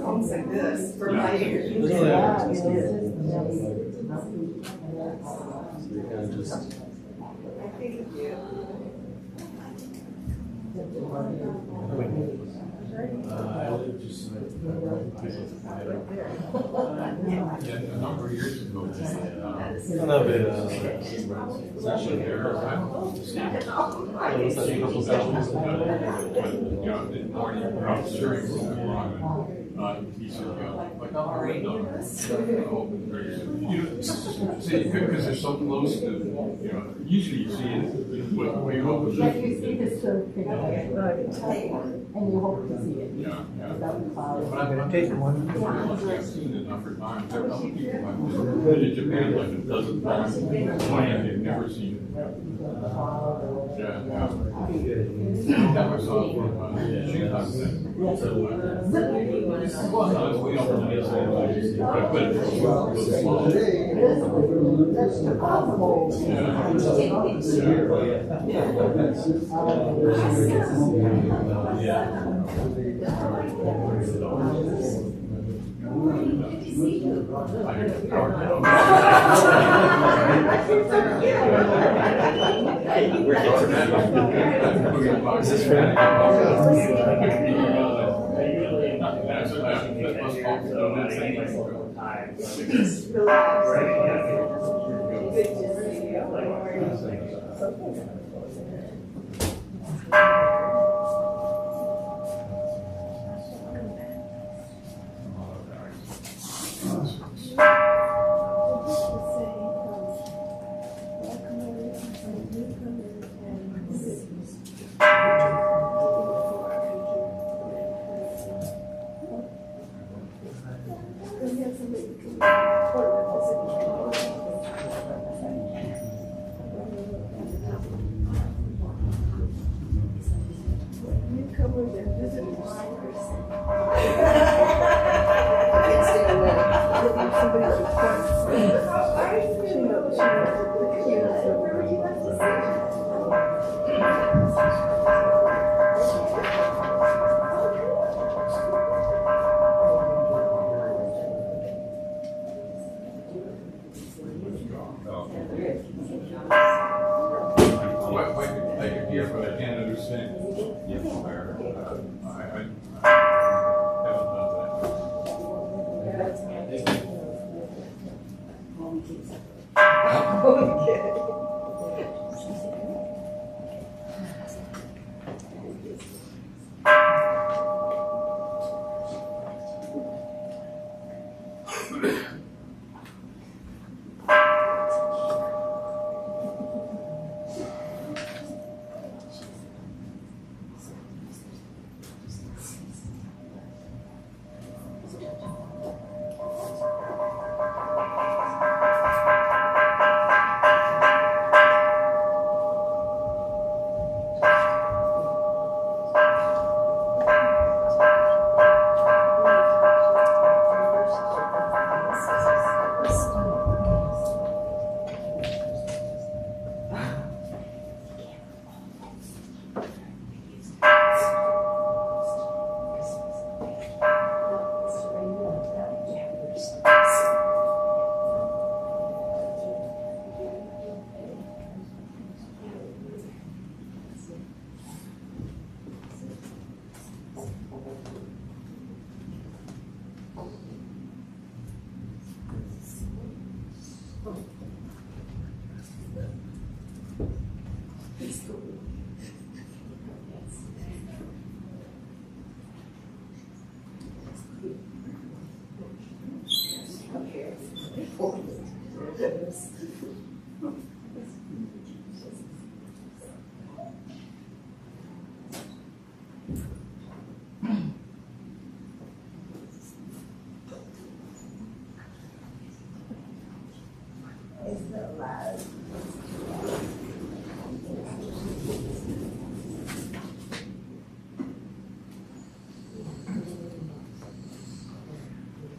Homes like this for my ears. I think of you. I live just a number of years ago. A little bit he said, like, how are you doing? Because they're so close to, usually you see it when you open Like you see the surfing, and you hope to see it. Yeah. Without the clouds. But I've taken one. I've seen it a number of times. There are a couple people I've been in Japan like a dozen times. They've never seen it. Yeah. That was all for Shinhan thing. So, we don't really but That's the possible. Is this for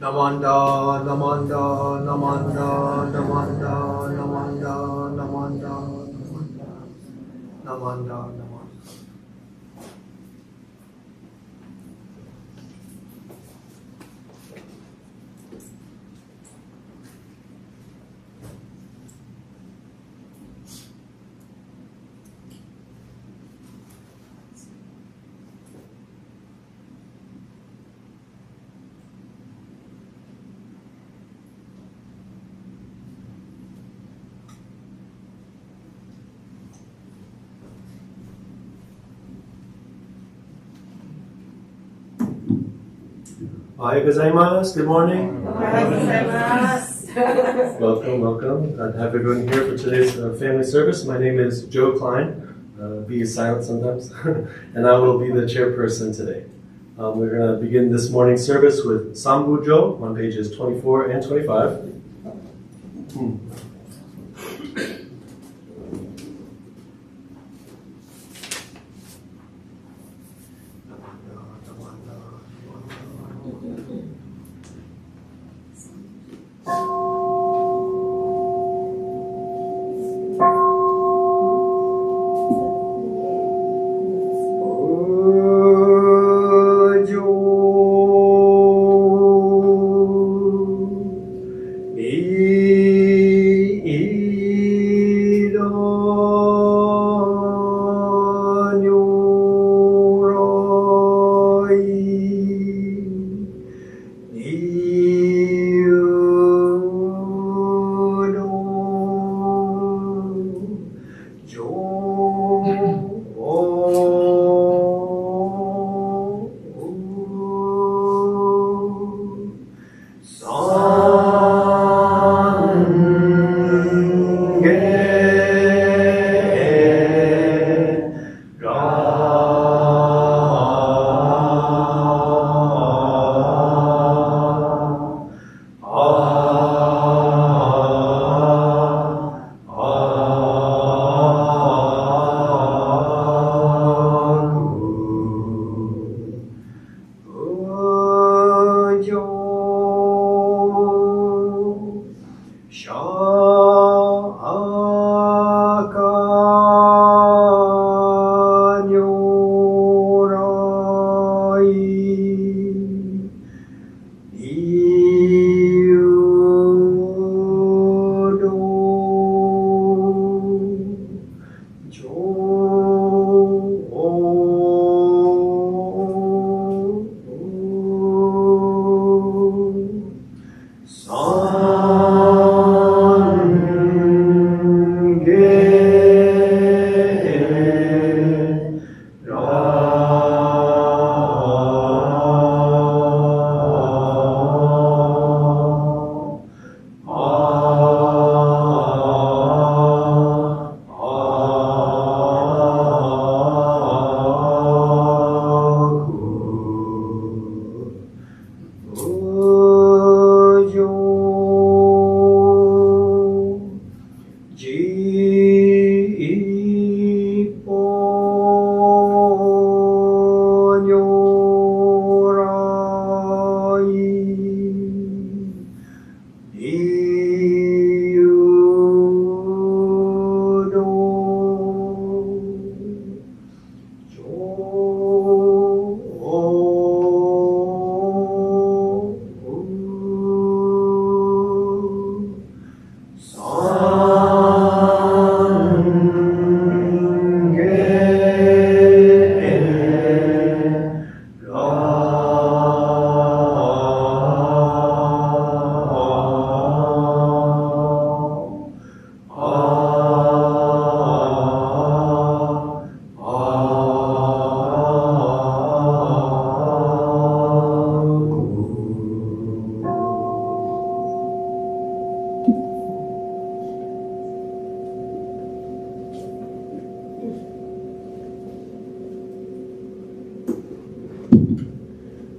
Namanda, namanda, namanda, namanda, namanda, namanda, namanda, namanda, namanda. Ohayou gozaimasu. Good morning. Welcome, welcome. Glad to have everyone here for today's family service. My name is Joe Klein. Be silent sometimes. And I will be the chairperson today. We're going to begin this morning's service with Sambujo on pages 24 and 25.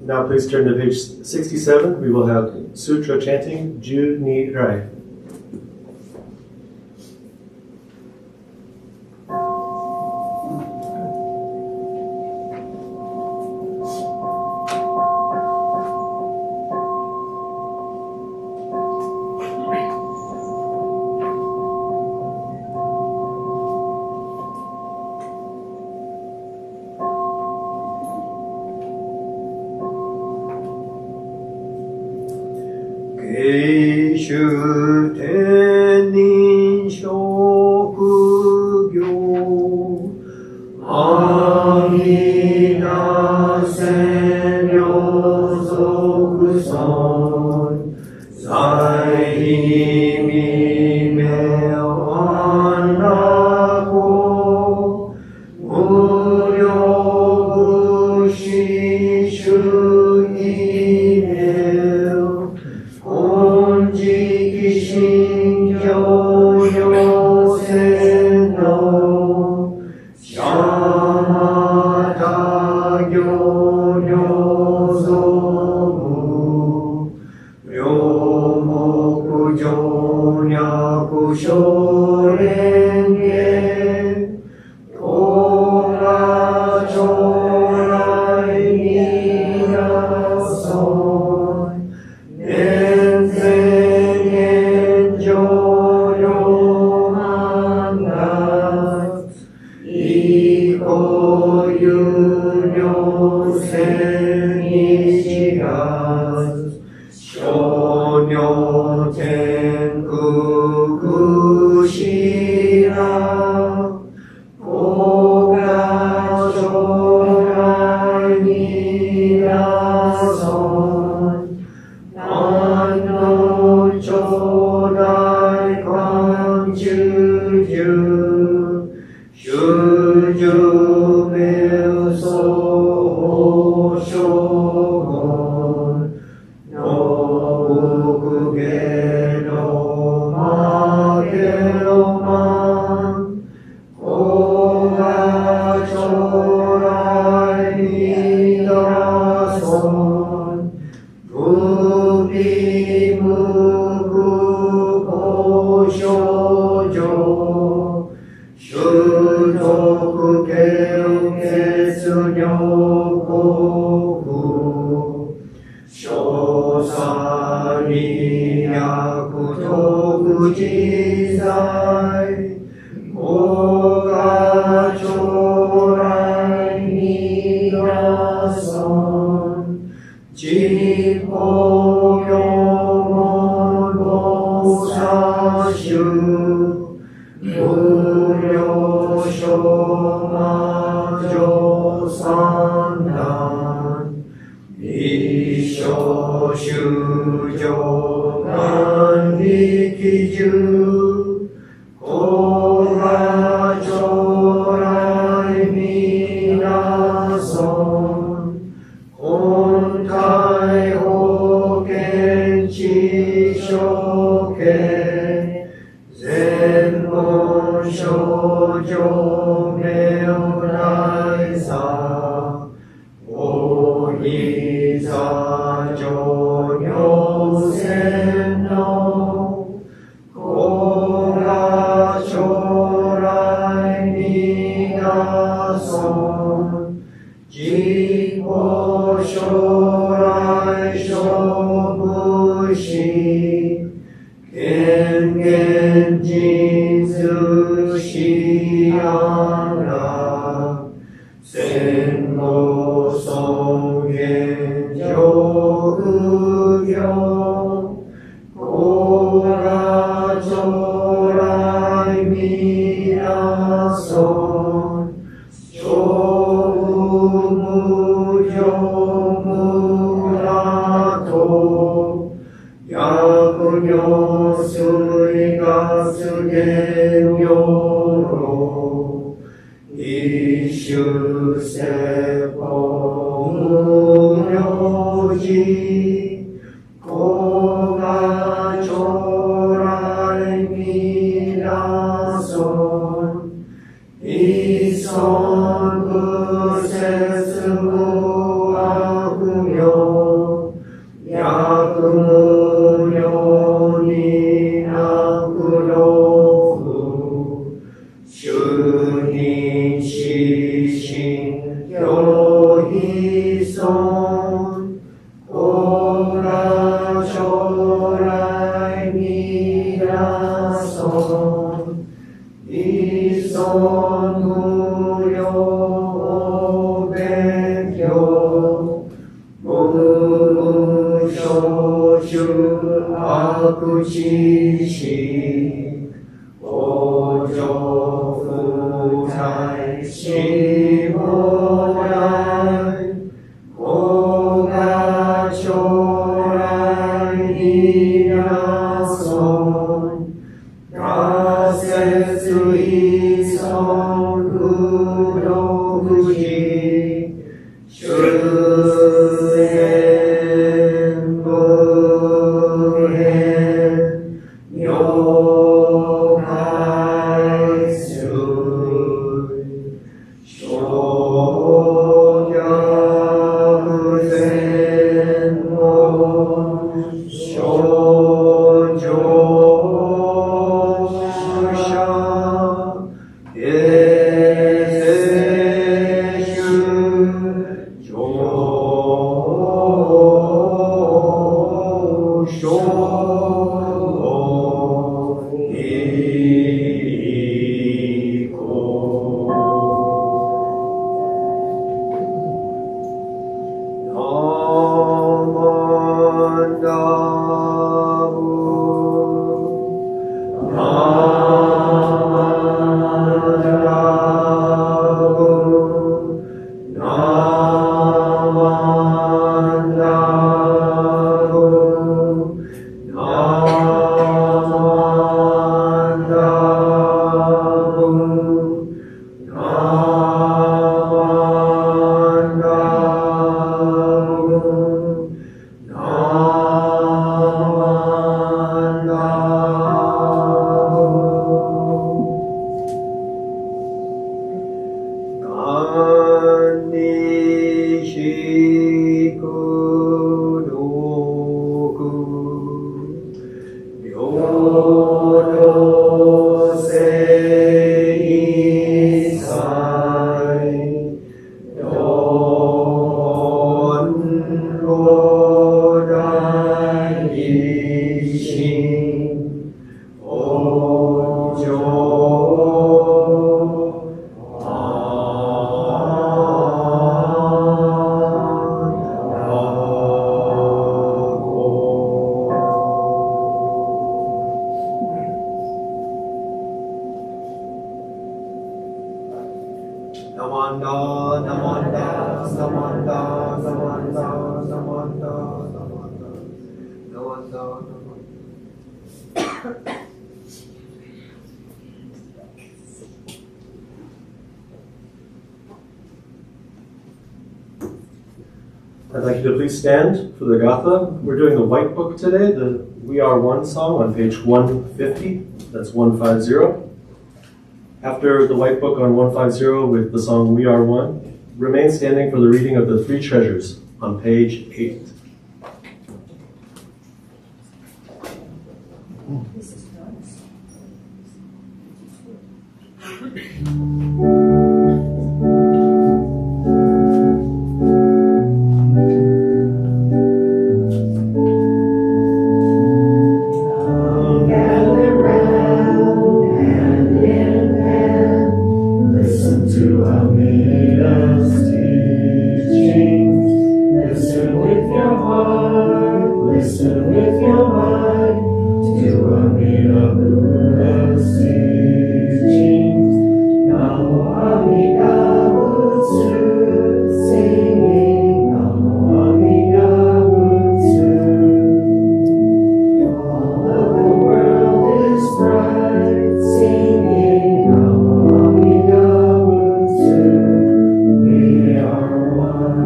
Now please turn to page 67. We will have Sutra chanting, Ju Ni Rai. 慶州天人職業阿弥陀千両族尊在意未明安楽無量無視主義名本直信教要請のシャマタ行領蔵両目上略小蓮華東華将来皆尊年前年上両万月以降有料千日月小女天空しら大が将来皆尊安の頂戴観中樹修十名相将軍の福芸の負けの満大が将来皆尊無備無垢高所上種族系血女国小差利役徳自在大が将来皆尊実法行門菩薩衆無量小魔女三男一生修上万力中大が将来皆尊本体保険知所系全問症状名内座大ひざ上行線の大が将来皆尊実法将来諸武士権限人数し安楽戦後尊厳上不行大が将来皆尊諸無常無我と薬尿水ガス原料一種説法無量寺大が将来皆尊一尊不説無悪名薬無量に悪量悪知識往生不在死亡来我が将来になそう仮説依存不独自修善無変了解す小逆善の少女主者I'd like you to please stand for the Gatha. We're doing the White Book today, the We Are One song on page 150. That's 150. After the White Book on 150 with the song We Are One, remain standing for the reading of the Three Treasures on page 8. To Alameda's teachings, listen with your heart, listen with your mind to Alameda Buddha's teachings. Namo Amida Butsu, singing Namo Amida Butsu. All of the world is bright, singing Namo Amida. We are one.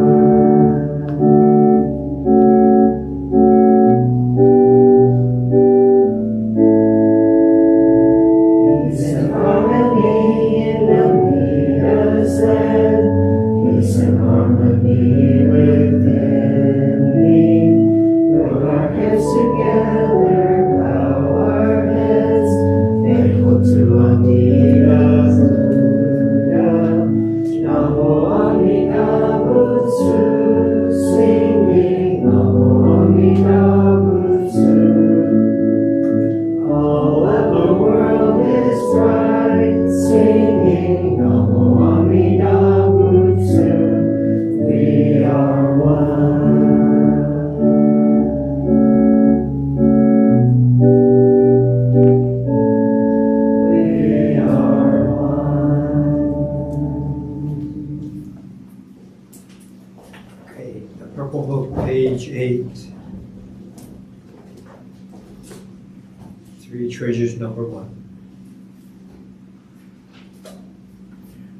Three treasures number 1.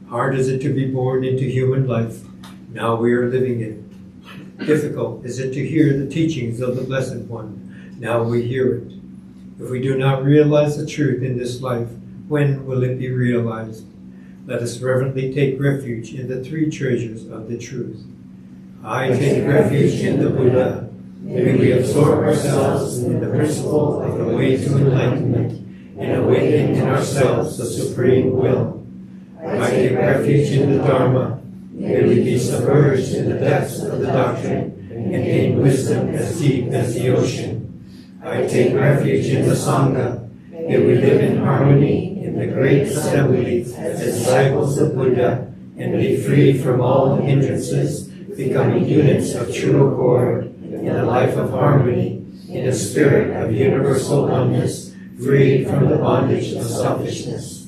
Hard is it to be born into human life, now we are living it. Difficult is it to hear the teachings of the Blessed One, now we hear it. If we do not realize the truth in this life, when will it be realized? Let us reverently take refuge in the three treasures of the truth. I take refuge in the Buddha. May we absorb ourselves in the principle of the way to enlightenment and awaken in ourselves the supreme will. I take refuge in the Dharma. May we be submerged in the depths of the doctrine and gain wisdom as deep as the ocean. I take refuge in the Sangha. May we live in harmony in the great assembly as disciples of Buddha and be free from all hindrances, becoming units of true accord in a life of harmony, in a spirit of universal oneness, freed from the bondage of selfishness.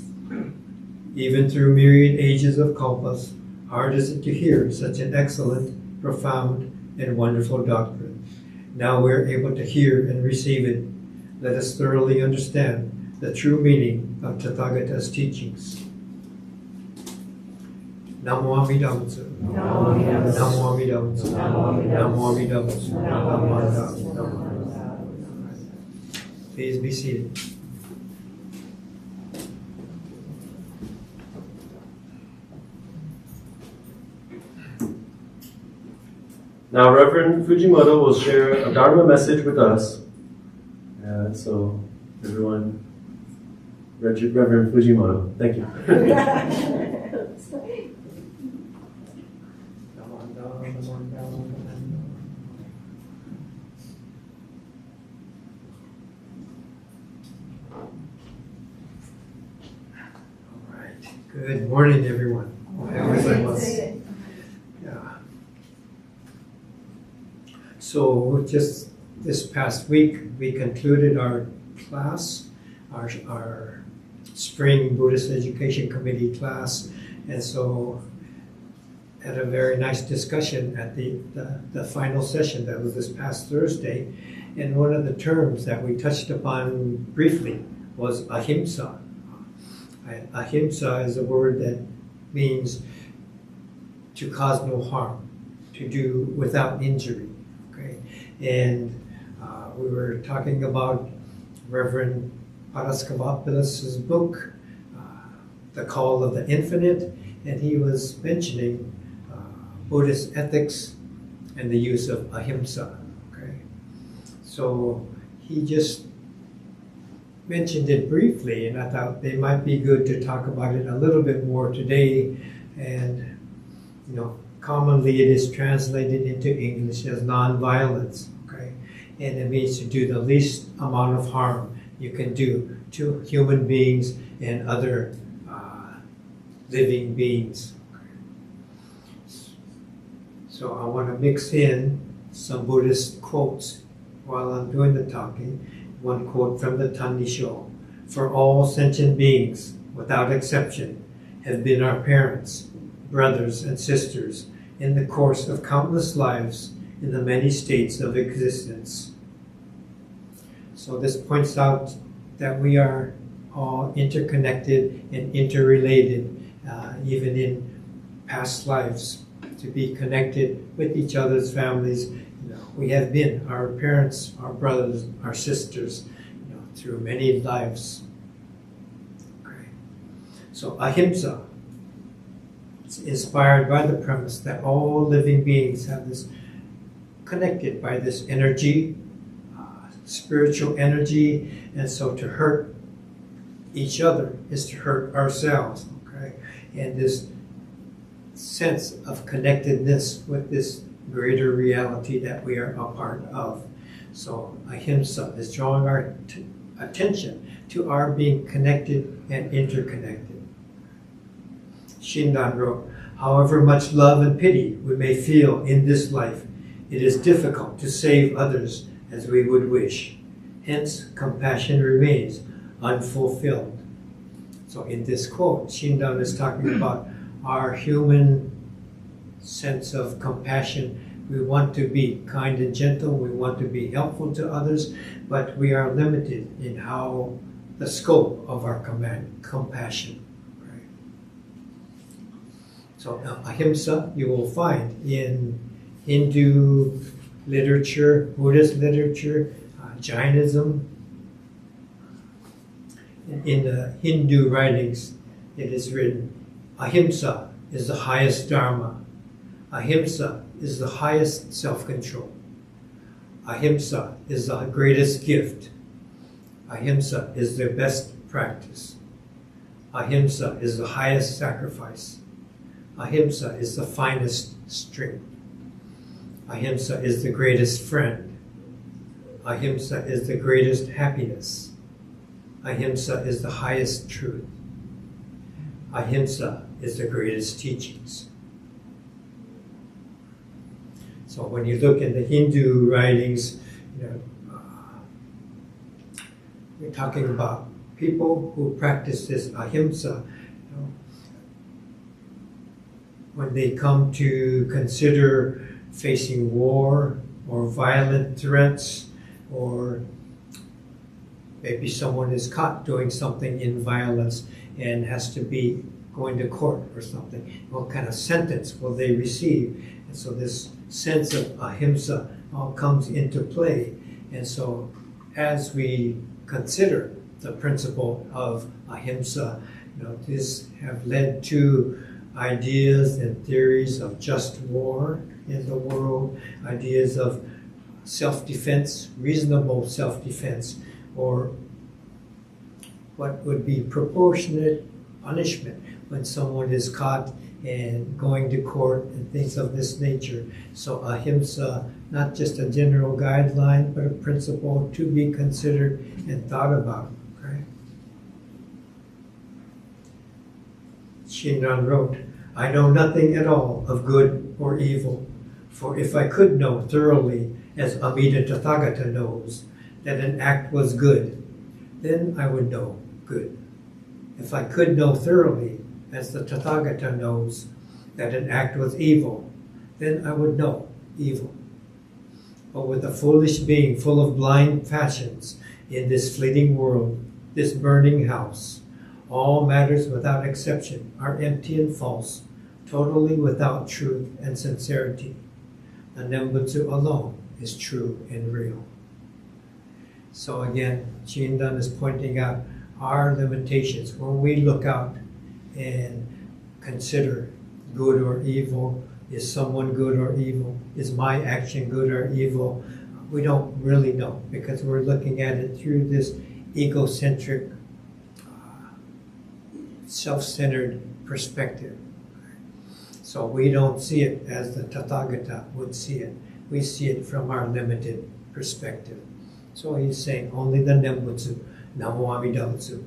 Even through myriad ages of kalpas, hard is it to hear such an excellent, profound, and wonderful doctrine. Now we are able to hear and receive it. Let us thoroughly understand the true meaning of Tathagata's teachings. Namo Amida Butsu. Namo Amida Butsu. Namo Amida Butsu. Namo Amida Butsu. Please be seated. Now, Reverend Fujimoto will share a Dharma message with us. So, everyone, Reverend Fujimoto, thank you. All right. Good morning, everyone. So just this past week, we concluded our class, our spring Buddhist Education Committee class, and so had a very nice discussion at the final session that was this past Thursday. And one of the terms that we touched upon briefly was AHIMSA. AHIMSA is a word that means to cause no harm, to do without injury. And we were talking about Reverend Paraskavapilas's book, The Call of the Infinite, and he was mentioning Buddhist ethics and the use of ahimsa. Okay, so he just mentioned it briefly, and I thought it might be good to talk about it a little bit more today. And commonly it is translated into English as non-violence. And it means to do the least amount of harm you can do to human beings and other living beings. So I want to mix in some Buddhist quotes while I'm doing the talking. One quote from the Tanisho. For all sentient beings, without exception, have been our parents, brothers, and sisters in the course of countless lives in the many states of existence. So this points out that we are all interconnected and interrelated, even in past lives, to be connected with each other's families. We have been our parents, our brothers, our sisters, through many lives. Okay. So ahimsa is inspired by the premise that all living beings have this connected by this energy, spiritual energy, and so to hurt each other is to hurt ourselves. Okay, and this sense of connectedness with this greater reality that we are a part of. So ahimsa is drawing our attention to our being connected and interconnected. Shindan wrote, however much love and pity we may feel in this life, it is difficult to save others as we would wish. Hence, compassion remains unfulfilled. So in this quote, Shindan is talking about our human sense of compassion, We want to be kind and gentle. We want to be helpful to others, but we are limited in how the scope of our compassion. Right? So ahimsa you will find in Hindu literature, Buddhist literature, Jainism. In the Hindu writings, it is written, ahimsa is the highest dharma. Ahimsa is the highest self-control. Ahimsa is the greatest gift. Ahimsa is the best practice. Ahimsa is the highest sacrifice. Ahimsa is the finest strength. Ahimsa is the greatest friend. Ahimsa is the greatest happiness. Ahimsa is the highest truth. Ahimsa is the greatest teachings. So when you look in the Hindu writings, we're talking about people who practice this ahimsa. When they come to consider facing war or violent threats, or maybe someone is caught doing something in violence and has to be going to court or something, what kind of sentence will they receive? And so this sense of ahimsa all comes into play. And so as we consider the principle of ahimsa, this have led to ideas and theories of just war in the world, ideas of self-defense, reasonable self-defense, or what would be proportionate punishment when someone is caught and going to court and things of this nature. So ahimsa, not just a general guideline, but a principle to be considered and thought about. Right? Shinran wrote, I know nothing at all of good or evil, for if I could know thoroughly, as Amida Tathagata knows, that an act was good, then I would know good. If I could know thoroughly, as the Tathagata knows, that an act was evil, then I would know evil. But with a foolish being full of blind passions in this fleeting world, this burning house, all matters without exception are empty and false, totally without truth and sincerity. The Nembutsu alone is true and real. So again, Shinran is pointing out our limitations. When we look out and consider good or evil, is someone good or evil? Is my action good or evil? We don't really know, because we're looking at it through this egocentric, self-centered perspective. So we don't see it as the Tathagata would see it. We see it from our limited perspective. So he's saying only the Nembutsu, Namo Amida Butsu,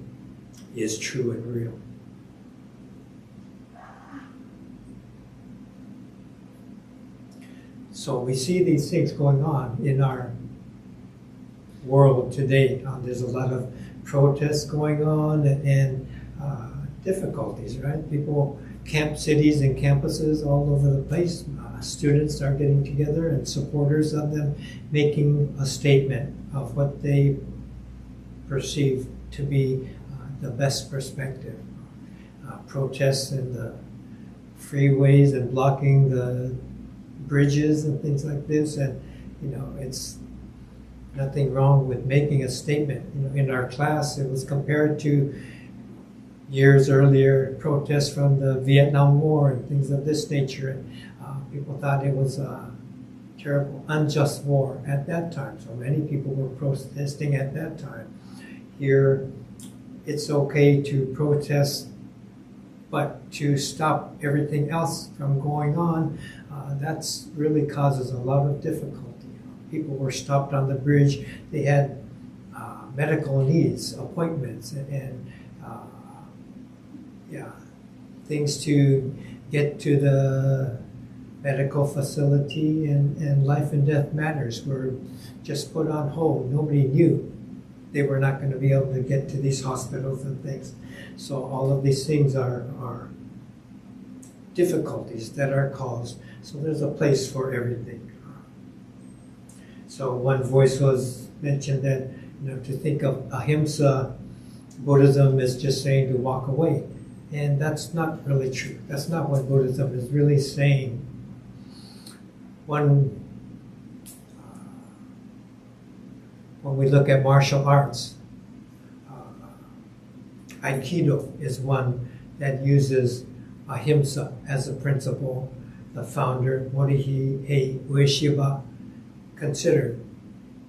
is true and real. So we see these things going on in our world today. There's a lot of protests going on and difficulties, right? People, camp cities and campuses all over the place. Students are getting together and supporters of them making a statement of what they perceive to be the best perspective. Protests in the freeways and blocking the bridges and things like this, and it's nothing wrong with making a statement. In our class, it was compared to years earlier protests from the Vietnam War and things of this nature, and people thought it was a terrible, unjust war at that time. So many people were protesting at that time. Here, it's okay to protest, but to stop everything else from going on, that's really causes a lot of difficulty. People were stopped on the bridge. They had medical needs, appointments, and things to get to the medical facility, and life and death matters were just put on hold. Nobody knew they were not going to be able to get to these hospitals and things. So all of these things are difficulties that are caused. So there's a place for everything. So one voice was mentioned that, to think of ahimsa, Buddhism is just saying to walk away. And that's not really true. That's not what Buddhism is really saying. When we look at martial arts, Aikido is one that uses ahimsa as a principle. The founder, Morihei Ueshiba, considered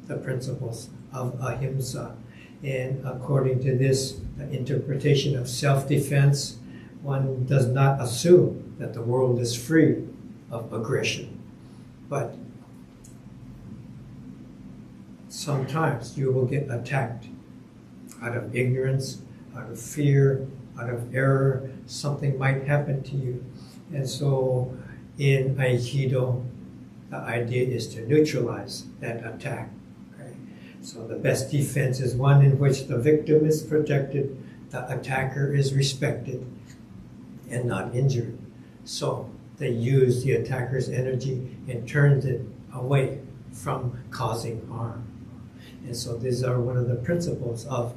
the principles of ahimsa. And according to this interpretation of self-defense, one does not assume that the world is free of aggression. But sometimes you will get attacked out of ignorance, out of fear, out of error. Something might happen to you. And so in Aikido, the idea is to neutralize that attack. So the best defense is one in which the victim is protected, the attacker is respected, and not injured. So they use the attacker's energy and turns it away from causing harm. And so these are one of the principles of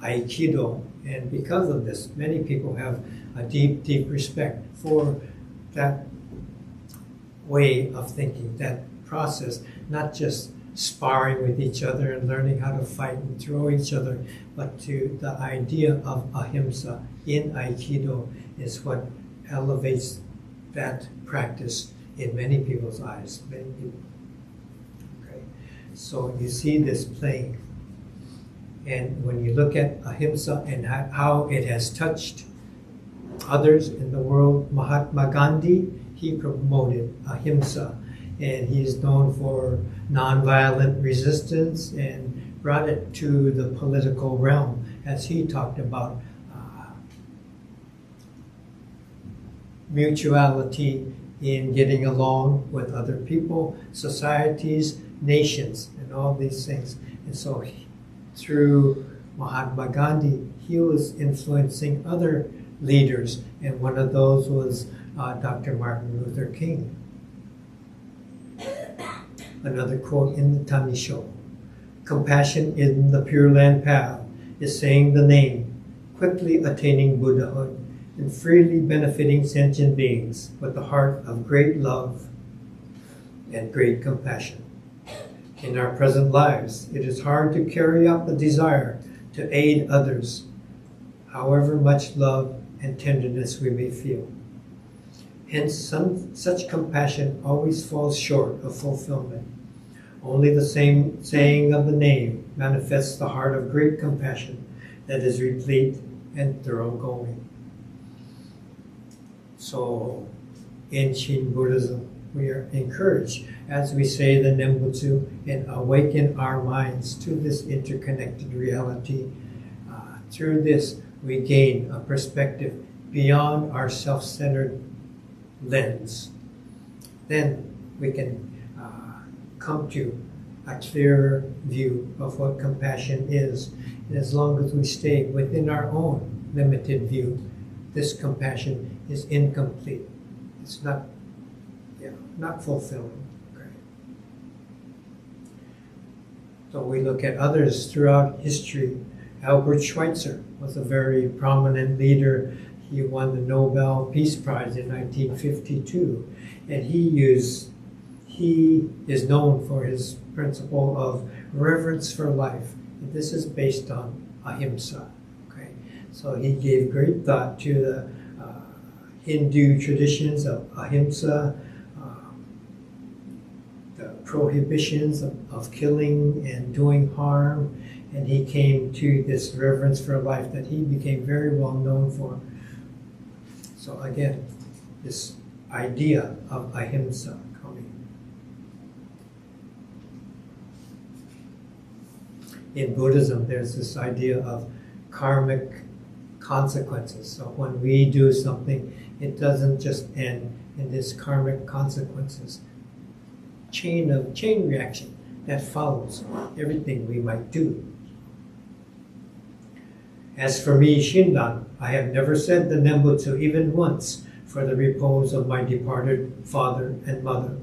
Aikido. And because of this, many people have a deep, deep respect for that way of thinking, that process, not just sparring with each other and learning how to fight and throw each other, but to the idea of ahimsa in Aikido is what elevates that practice in many people's eyes. Many people. Okay. So you see this playing. And when you look at ahimsa and how it has touched others in the world, Mahatma Gandhi, he promoted ahimsa. And he is known for nonviolent resistance and brought it to the political realm, as he talked about mutuality in getting along with other people, societies, nations, and all these things. And so through Mahatma Gandhi, he was influencing other leaders, and one of those was Dr. Martin Luther King. Another quote in the Tanisho: compassion in the Pure Land path is saying the name, quickly attaining Buddhahood, and freely benefiting sentient beings with a heart of great love and great compassion. In our present lives, it is hard to carry out the desire to aid others, however much love and tenderness we may feel. Hence, such compassion always falls short of fulfillment. Only the same saying of the name manifests the heart of great compassion that is replete and thoroughgoing. So, in Shin Buddhism, we are encouraged as we say the Nembutsu and awaken our minds to this interconnected reality. Through this, we gain a perspective beyond our self-centered lens. Then we can come to a clearer view of what compassion is. And as long as we stay within our own limited view, this compassion is incomplete. It's not fulfilling. Okay. So we look at others throughout history. Albert Schweitzer was a very prominent leader. He won the Nobel Peace Prize in 1952, and he is known for his principle of reverence for life. And this is based on ahimsa. Okay, so he gave great thought to the Hindu traditions of ahimsa, the prohibitions of killing and doing harm, and he came to this reverence for life that he became very well known for. So again, this idea of ahimsa coming. In Buddhism, there's this idea of karmic consequences. So when we do something, it doesn't just end in this karmic consequences. Chain reaction that follows everything we might do. As for me, Shinran, I have never said the Nembutsu even once for the repose of my departed father and mother,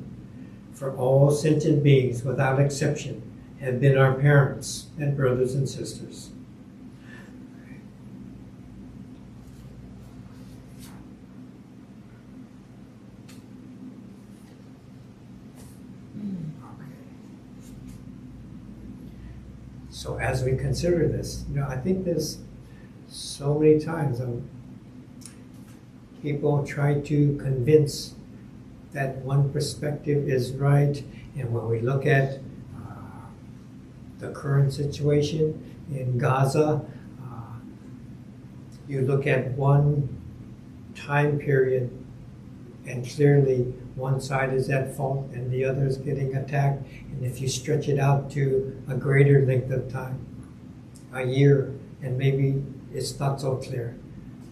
for all sentient beings without exception have been our parents and brothers and sisters. So as we consider this, I think there's so many times people try to convince that one perspective is right, and when we look at the current situation in Gaza, you look at one time period and clearly one side is at fault and the other is getting attacked, and if you stretch it out to a greater length of time, a year, and maybe it's not so clear,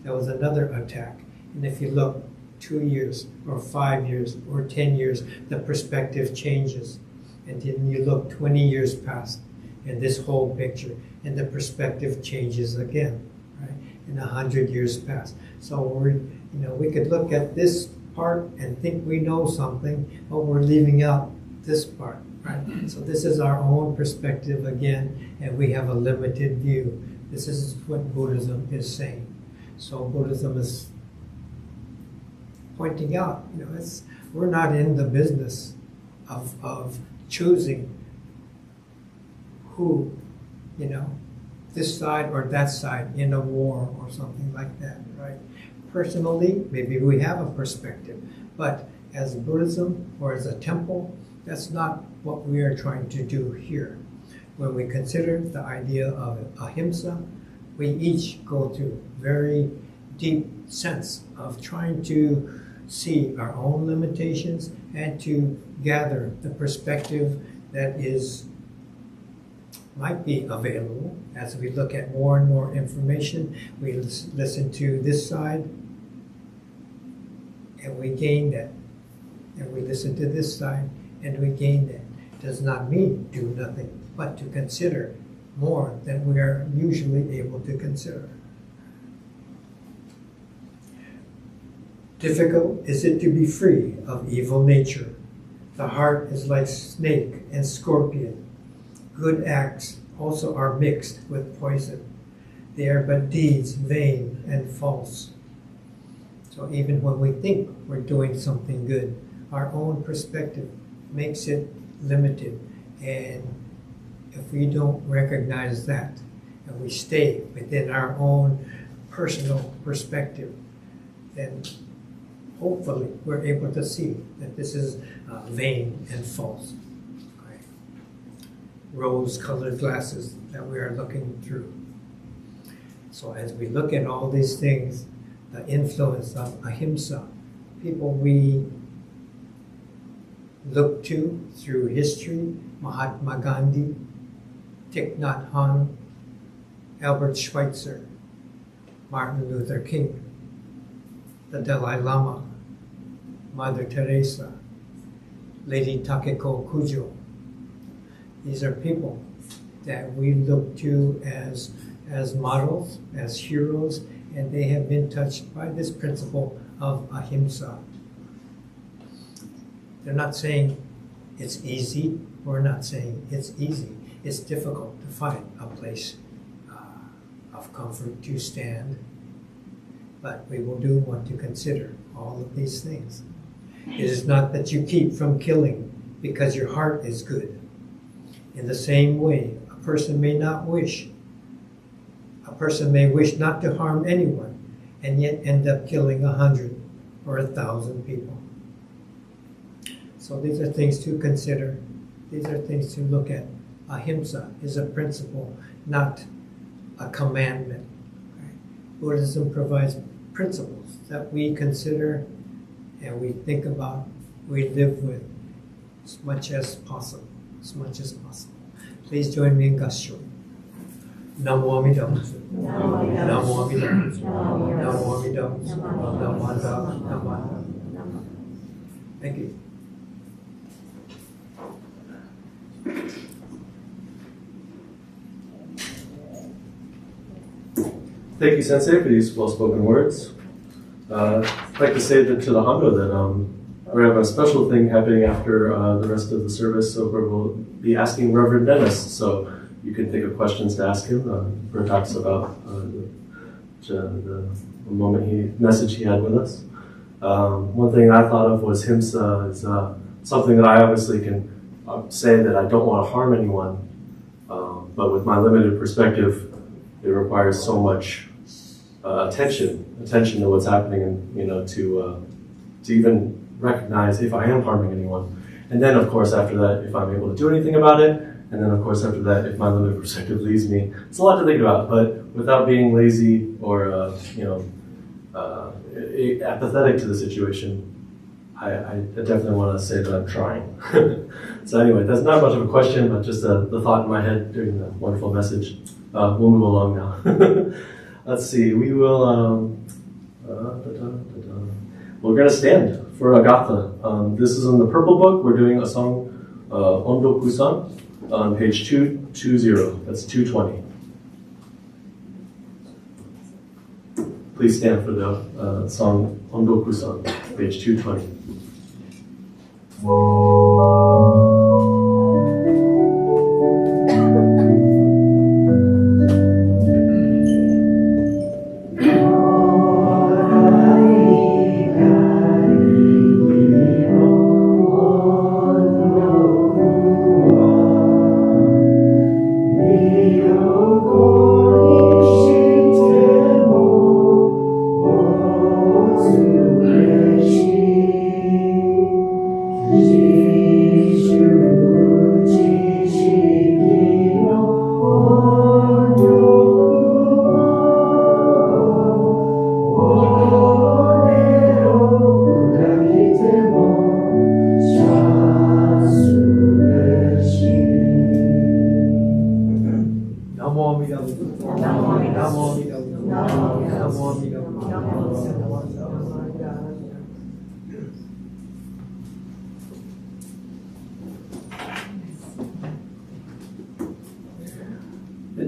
there was another attack, and if you look 2 years or 5 years or 10 years, the perspective changes. And then you look 20 years past and this whole picture, and the perspective changes again, right? And 100 years past. So we could look at this part and think we know something, but we're leaving out this part, right? So this is our own perspective again, and we have a limited view. This is what Buddhism is saying. So Buddhism is pointing out, we're not in the business of choosing who, this side or that side in a war or something like that, right? Personally, maybe we have a perspective, but as Buddhism or as a temple, that's not what we are trying to do here. When we consider the idea of AHIMSA, we each go through very deep sense of trying to see our own limitations and to gather the perspective that might be available. As we look at more and more information, we listen to this side and we gain that, and we listen to this side and we gain that. Does not mean do nothing, but to consider more than we are usually able to consider. Difficult is it to be free of evil nature. The heart is like snake and scorpion. Good acts also are mixed with poison. They are but deeds vain and false. So even when we think we're doing something good, our own perspective makes it limited. And if we don't recognize that, and we stay within our own personal perspective, then hopefully we're able to see that this is vain and false. Right? Rose-colored glasses that we are looking through. So as we look at all these things, the influence of AHIMSA, people we look to through history, Mahatma Gandhi, Thich Nhat Hanh, Albert Schweitzer, Martin Luther King, the Dalai Lama, Mother Teresa, Lady Takeko Kujo. These are people that we look to as models, as heroes, and they have been touched by this principle of AHIMSA. They're not saying it's easy. We're not saying it's easy. It's difficult to find a place of comfort to stand. But we will do want to consider all of these things. It is not that you keep from killing because your heart is good. In the same way, a person may wish not to harm anyone and yet end up killing 100 or 1,000 people. So these are things to consider. These are things to look at. Ahimsa is a principle, not a commandment. Right? Buddhism provides principles that we consider and we think about, we live with as much as possible. Please join me in Gassho. Namo Amida. Namo Amida. Namo Amida. Namo Amida. Thank you. Thank you, Sensei, for these well-spoken words. I'd like to say that to the Hongo that We have a special thing happening after the rest of the service, so we'll be asking Reverend Dennis. So you can think of questions to ask him. Talks about the message he had with us. One thing I thought of was AHIMSA is something that I obviously can say that I don't want to harm anyone, but with my limited perspective, it requires so much attention to what's happening, and to even recognize if I am harming anyone. And then, of course, after that, if I'm able to do anything about it, and then, of course, after that, if my limited perspective leaves me. It's a lot to think about, but without being lazy or, apathetic to the situation, I definitely want to say that I'm trying. So anyway, that's not much of a question, but just the thought in my head during the wonderful message. We'll move along now. Let's see, we will, we're going to stand for a Gatha. This is in the Purple Book. We're doing a song, Ondo Kusan, on page 220. That's 220. Please stand for the song Ondo Kusan, page 220.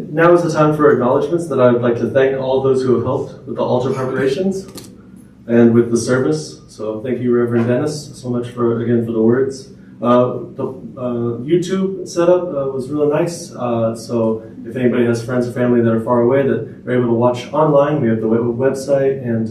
Now is the time for acknowledgments that I would like to thank all those who have helped with the altar preparations and with the service. So thank you, Reverend Dennis, so much for the words. The YouTube setup was really nice. So if anybody has friends or family that are far away that are able to watch online, we have the website, and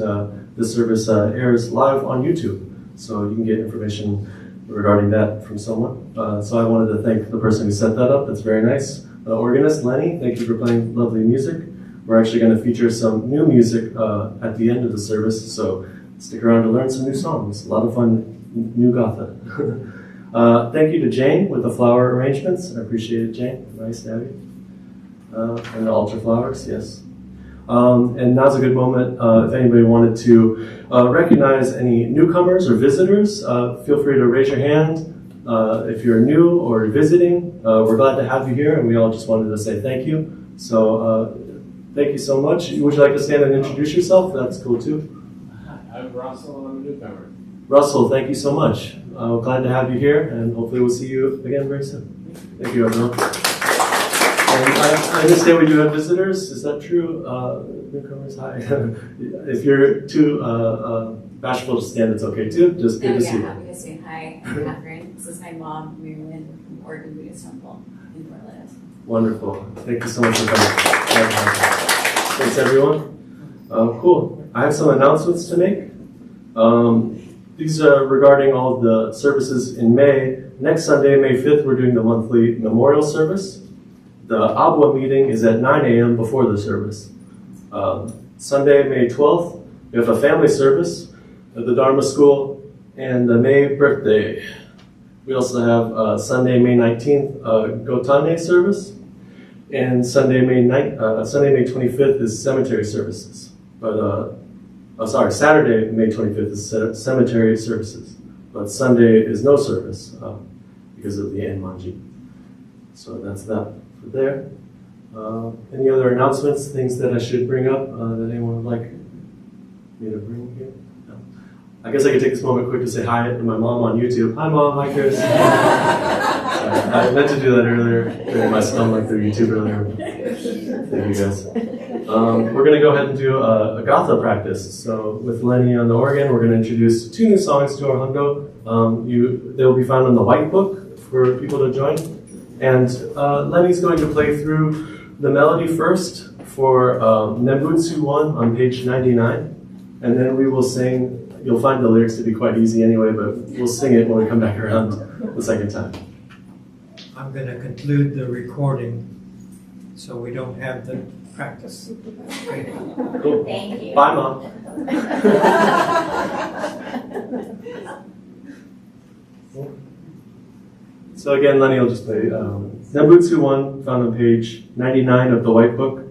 this service airs live on YouTube. So you can get information regarding that from someone. So I wanted to thank the person who set that up. That's very nice. Organist Lenny, thank you for playing lovely music. We're actually going to feature some new music at the end of the service, so stick around to learn some new songs. A lot of fun new Gatha. Thank you to Jane with the flower arrangements. I appreciate it, Jane. Nice to have you. And the altar flowers, yes. And now's a good moment if anybody wanted to recognize any newcomers or visitors. Feel free to raise your hand. If you're new or visiting, we're glad to have you here, and we all just wanted to say thank you. So thank you so much. Would you like to stand and introduce yourself? That's cool too. I'm Russell, I'm a newcomer. Russell, thank you so much. Glad to have you here, and hopefully we'll see you again very soon. Thank you, everyone. And I understand we do have visitors. Is that true? Newcomers, hi. If you're too bashful to stand, it's okay too. Just good to see you. Happy to say hi. I'm Catherine. This is my mom, Marilyn, from Oregon Buddhist Temple in Portland. Wonderful. Thank you so much for coming. Thanks, everyone. Cool. I have some announcements to make. These are regarding all of the services in May. Next Sunday, May 5th, we're doing the monthly memorial service. The Abwa meeting is at 9 a.m. before the service. Sunday, May 12th, we have a family service at the Dharma school and the May birthday. We also have Sunday, May 19th, Gotane service. And Sunday, May 25th is cemetery services. Saturday, May 25th is cemetery services. But Sunday is no service because of the Enmanji. So that's that for there. Any other announcements, things that I should bring up that anyone would like me to bring here? No. I guess I could take this moment quick to say hi to my mom on YouTube. Hi, Mom. Hi, Chris. I meant to do that earlier. My stumbling through YouTube earlier. Thank you, guys. We're going to go ahead and do a Gatha practice. So with Lenny on the organ, we're going to introduce 2 new songs to our Hondo. They will be found in the white book for people to join. And Lenny's going to play through the melody first for Nembutsu 1 on page 99. And then we will sing. You'll find the lyrics to be quite easy anyway, but we'll sing it when we come back around the second time. I'm going to conclude the recording so we don't have the practice. Okay. Cool. Thank you. Bye, Mom. So again, Lenny will just play Nembutsu 1, found on page 99 of the White Book.